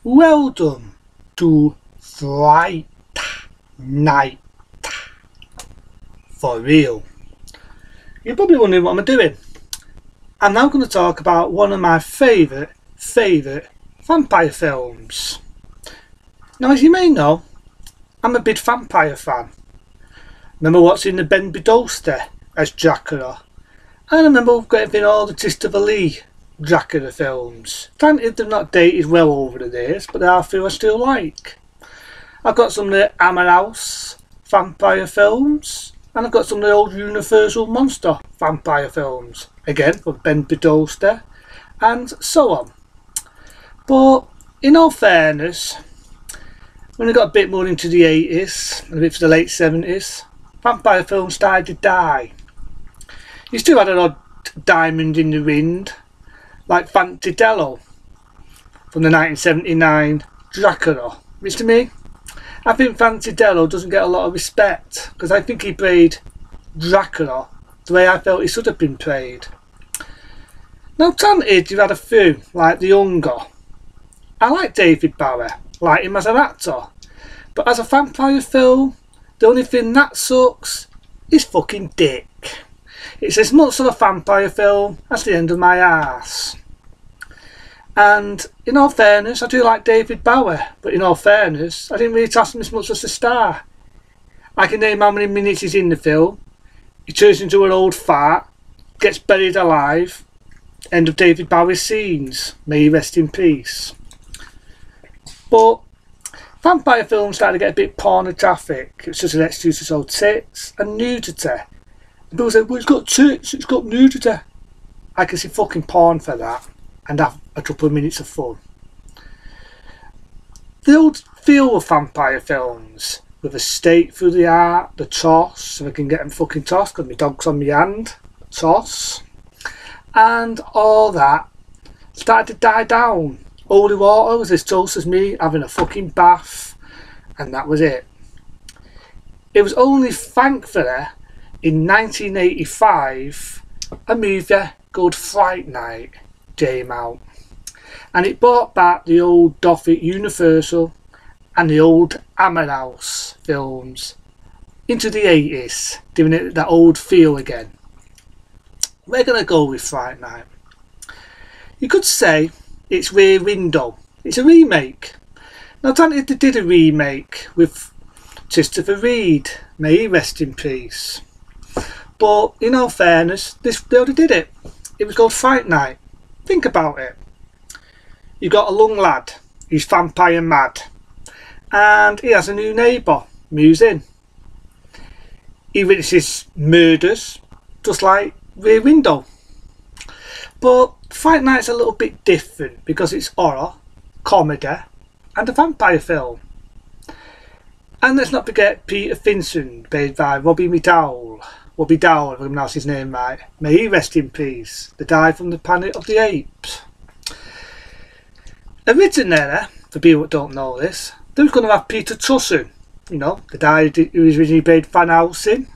Well done to Fright Night. For real. You're probably wondering what I'm doing. I'm now going to talk about one of my favourite vampire films. Now, as you may know, I'm a big vampire fan. Remember watching the Ben Bedoster as Dracula, and I remember getting all the Christopher Lee Dracula films. Granted, they've not dated well over the years, but there are a few I still like. I've got some of the Hammer House vampire films, and I've got some of the old Universal Monster vampire films, again from Ben Bedoster, and so on. But in all fairness, when I got a bit more into the 80s and a bit to the late 70s, vampire films started to die. You still had an odd diamond in the wind, like Fantadello from the 1979 Dracula, which to me, I think Fantadello doesn't get a lot of respect, because I think he played Dracula the way I felt he should have been played. Now granted, you've had a few, like The Hunger. I like David Bowie, like him as an actor, but as a vampire film, the only thing that sucks is fucking dick. It's as much of a vampire film as the end of my arse. And in all fairness, I do like David Bowie, but in all fairness, I didn't really trust him as much as a star. I can name how many minutes he's in the film. He turns into an old fart, gets buried alive, end of David Bowie's scenes. May he rest in peace. But vampire films started to get a bit pornographic. It's just an excuse to show tits and nudity. And people say, well, it's got tits, it's got nudity. I can see fucking porn for that and have a couple of minutes of fun. The old feel of vampire films, with a stake through the heart, the toss, so I can get them fucking tossed because my dog's on my hand, toss, and all that started to die down. Holy water was as close as me having a fucking bath, and that was it. It was only thankfully in 1985 a movie called Fright Night came out, and it brought back the old Gothic Universal and the old Hammer House films into the 80s, giving it that old feel again. We're going to go with Fright Night. You could say it's Rear Window. It's a remake. Now granted, they did a remake with Christopher Reid, may he rest in peace. But in all fairness, they already did it. It was called Fright Night. Think about it. You've got a young lad, he's vampire mad, and he has a new neighbour, moves in. He witnesses murders, just like Rear Window. But Fright Night's a little bit different because it's horror, comedy, and a vampire film. And let's not forget Peter Vincent, played by Robbie McDowell, if I can pronounce his name right. May he rest in peace. The guy from the Planet of the Apes. Originally, for people that don't know this, they was going to have Peter Cushing, you know, the guy who originally played Van Helsing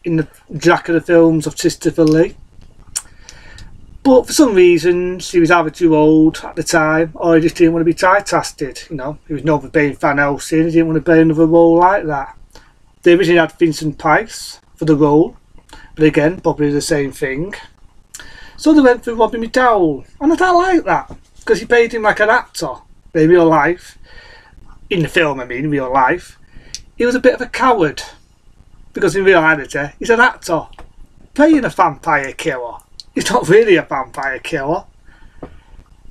in the Dracula films of Christopher Lee. But for some reasons, he was either too old at the time, or he just didn't want to be typecasted. You know, he was known for being Van Helsing, he didn't want to play another role like that. They originally had Vincent Price for the role, but again, probably the same thing. So they went for Robbie McDowell, and I don't like that, because he played him like an actor in real life. In the film, I mean, in real life. He was a bit of a coward, because in reality, he's an actor playing a vampire killer. He's not really a vampire killer.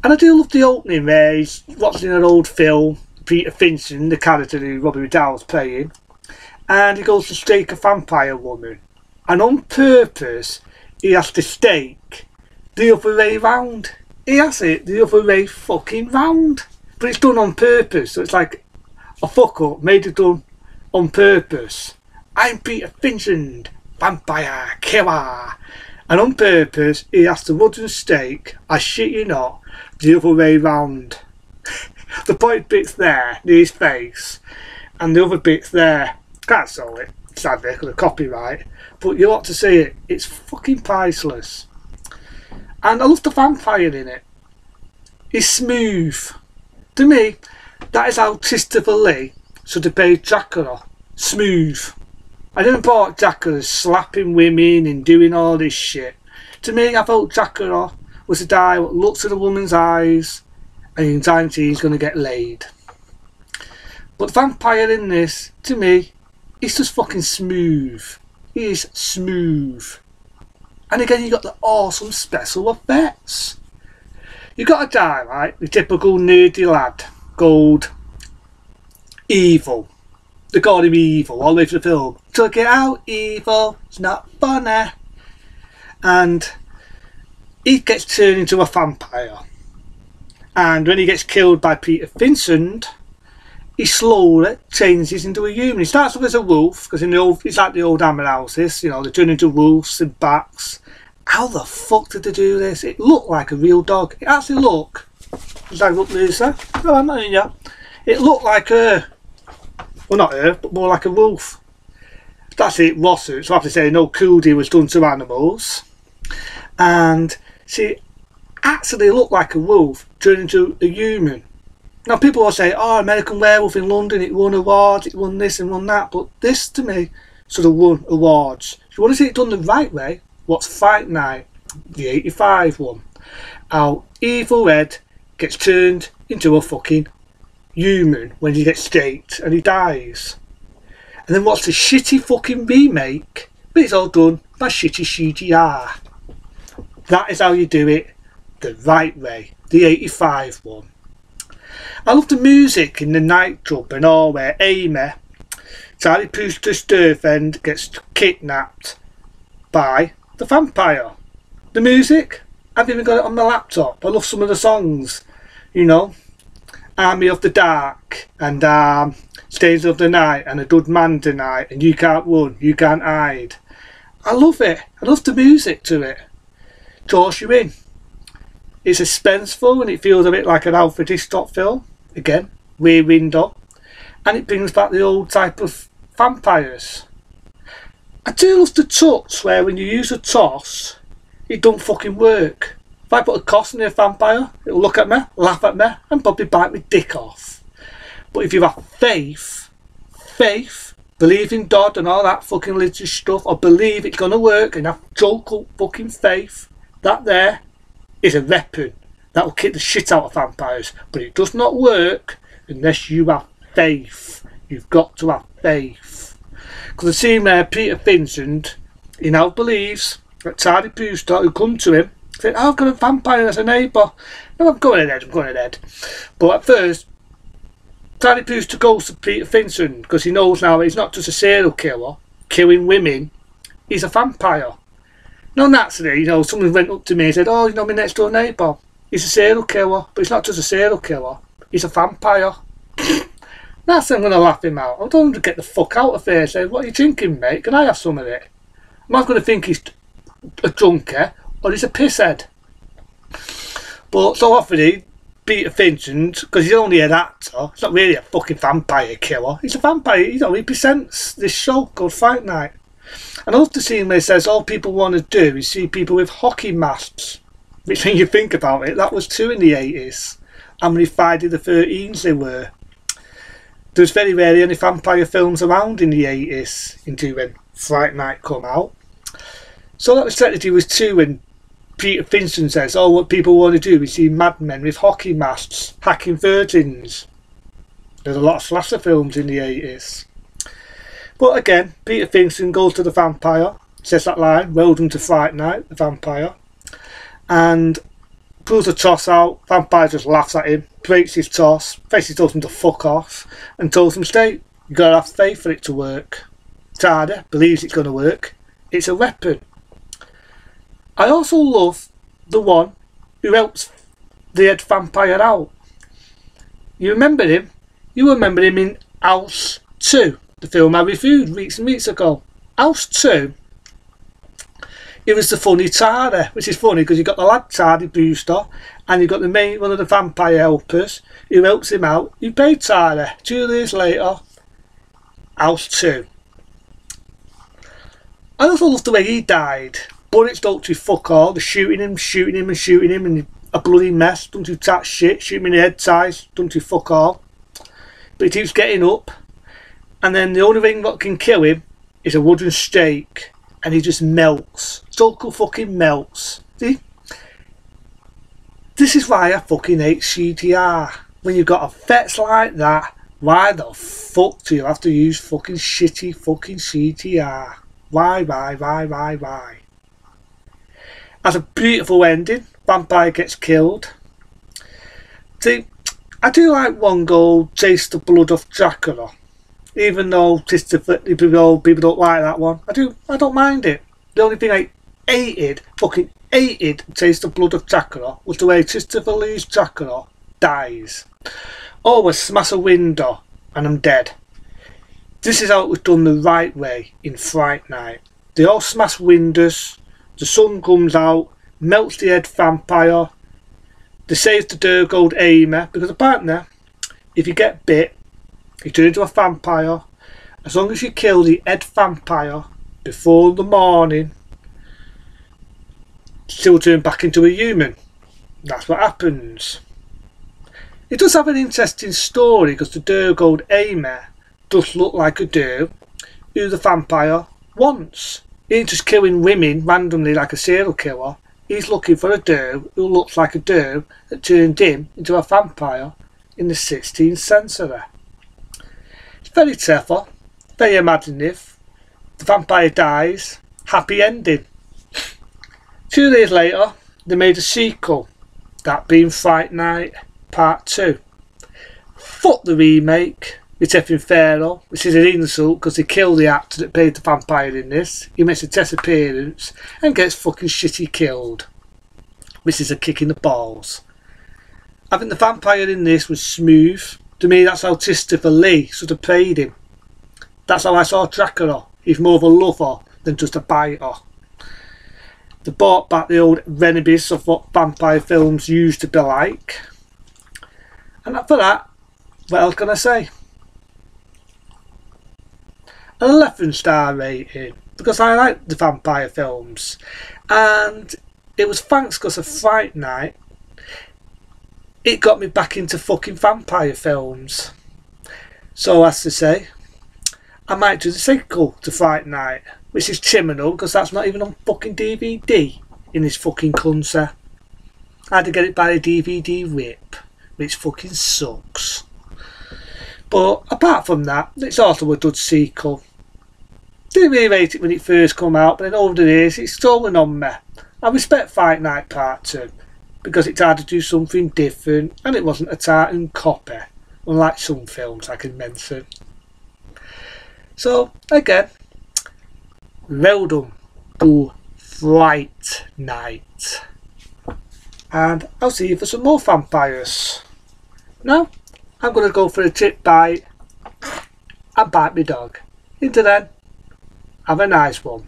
And I do love the opening where he's watching an old film, Peter Vincent, the character who Robbie McDowell's playing, and he goes to stake a vampire woman. And on purpose, he has to stake the other way round. He has it the other way fucking round. But it's done on purpose, so it's like a fuck up made it done on purpose. I'm Peter Vincent, vampire killer. And on purpose, he has to wooden stake, I shit you not, the other way round. The point bit's there, near his face, and the other bit's there. Can't sell it, sadly, because of copyright, but you ought to see it. It's fucking priceless. And I love the vampire in it. He's smooth. To me, that is how Christopher Lee should have played Dracula. Smooth. I didn't thought Dracula slapping women and doing all this shit. To me, I felt Dracula was a guy that looks at a woman's eyes and in time he's going to get laid. But the vampire in this, to me, he's just fucking smooth. He is smooth. And again, you got the awesome special effects. You got a guy, right, the typical nerdy lad, called Evil. They call him Evil all the way through the film. Took it out, Evil. It's not funny. And he gets turned into a vampire. And when he gets killed by Peter Vincent, he slowly changes into a human. He starts off as a wolf, because it's like the old Hammer houses, you know, they turn into wolves and bats. How the fuck did they do this? It looked like a real dog. It actually looked. Does that look, Lisa? No, I'm not in yet. It looked like a. Well, not her, but more like a wolf. That's it, lawsuits. So I have to say, no cruelty was done to animals. And she actually looked like a wolf turned into a human. Now, people will say, oh, American Werewolf in London, it won awards, it won this and won that. But this, to me, sort of won awards. If you want to see it done the right way, watch Fright Night, the 85 one. How Evil Ed gets turned into a fucking human when he gets staked and he dies. And then watch the shitty fucking remake, but it's all done by shitty CGI. That is how you do it the right way, the 85 one. I love the music in the nightclub and all, where Amy, Charlie Brewster's girlfriend, gets kidnapped by the vampire. The music, I've even got it on my laptop. I love some of the songs, you know, Army of the Dark and Stains of the Night and A Good Man Tonight and You Can't Run, You Can't Hide. I love it. I love the music to it. Draws you in. It's suspenseful and it feels a bit like an Alfred Hitchcock film. Again, Rear Window. And it brings back the old type of vampires. I do love the touch where when you use a toss, it don't fucking work. If I put a toss near a vampire, it'll look at me, laugh at me, and probably bite my dick off. But if you have faith, believe in God and all that fucking religious stuff, or believe it's gonna work and have joke fucking faith, that there is a weapon that will kick the shit out of vampires. But it does not work unless you have faith. You've got to have faith. Because the scene where Peter Vincent, he now believes that Charlie Brewster, who come to him, said, oh, I've got a vampire as a neighbour. No, I'm going ahead. But at first, Charlie Brewster goes to Peter Vincent because he knows now that he's not just a serial killer, killing women, he's a vampire. No, naturally, you know, someone went up to me and said, oh, you know, my next door neighbour, he's a serial killer, but he's not just a serial killer, he's a vampire. That's I'm going to laugh him out. I don't want to get the fuck out of here. Say, what are you drinking, mate? Can I have some of it? I'm not going to think he's a junkie or he's a pisshead. But so often, Peter Vincent, because he's only an actor, he's not really a fucking vampire killer. He's a vampire, you know, he presents this show called Fright Night. And I love the scene where he says all people want to do is see people with hockey masks. Which, when you think about it, that was too in the 80s. How many Friday the 13s there were. There was very rarely any vampire films around in the 80s until when Fright Night come out. So that was technically was two when Peter Vincent says, oh, what people want to do is see madmen with hockey masks hacking virgins. There's a lot of slasher films in the 80s. But again, Peter Vincent goes to the vampire, says that line, welcome to Fright Night, the vampire, and pulls a toss out. Vampire just laughs at him, breaks his toss, basically tells him to fuck off, and tells him straight, you gotta have faith for it to work. Tada believes it's gonna work. It's a weapon. I also love the one who helps the head vampire out. You remember him? You remember him in House 2, the film I reviewed weeks and weeks ago. House 2, it was the funny Charlie, which is funny because you got the lad Charlie Brewster and you got the main one of the vampire helpers who helps him out. You paid Charlie 2 years later. House 2. I also love the way he died. Bullets don't do fuck all. They're shooting him, and a bloody mess, don't do tat shit, shoot me in the head ties, don't do fuck all. But he keeps getting up, and then the only thing that can kill him is a wooden stake, and he just melts. Tulku fucking melts. See? This is why I fucking hate CTR. When you've got effects like that, why the fuck do you have to use fucking shitty fucking CTR? Why? Has a beautiful ending. Vampire gets killed. See, I do like one goal, Taste the Blood of Dracula. Even though people don't like that one. I don't mind it. The only thing I fucking hated Taste the Blood of Dracula was the way Christopher Lee's Dracula dies. Always smash a window and I'm dead. This is how it was done the right way in Fright Night. They all smash windows, the sun comes out, melts the head vampire, they save the Durgold Amy, because apparently if you get bit, you turn into a vampire. As long as you kill the head vampire before the morning, still turn back into a human. That's what happens. It does have an interesting story because the Durgold Amy does look like a Dur who the vampire wants. He ain't just killing women randomly like a serial killer. He's looking for a Dur who looks like a Dur that turned him into a vampire in the 16th century. It's very clever, very imaginative. The vampire dies, happy ending. 2 days later, they made a sequel, that being Fright Night Part 2. Fuck the remake with Effin Pharaoh, which is an insult because they kill the actor that played the vampire in this. He makes a test appearance and gets fucking shitty killed, which is a kick in the balls. I think the vampire in this was smooth. To me, that's how Christopher Lee should have played him. That's how I saw Dracula. He's more of a lover than just a biter. They brought back the old renegades of what vampire films used to be like. And for that, what else can I say? An 11-star rating, because I like the vampire films. And it was thanks because of Fright Night, it got me back into fucking vampire films. So as to say, I might do the sequel to Fright Night, which is criminal because that's not even on fucking DVD in this fucking country. I had to get it by a DVD rip, which fucking sucks. But apart from that, it's also a good sequel. Didn't really rate it when it first come out, but then over the years it's stolen on me. I respect Fright Night Part 2 because it tried to do something different and it wasn't a tartan copy, unlike some films I can mention. So again, well done to Fright Night, and I'll see you for some more vampires. Now I'm going to go for a chip bite and bite my dog. Until then, have a nice one.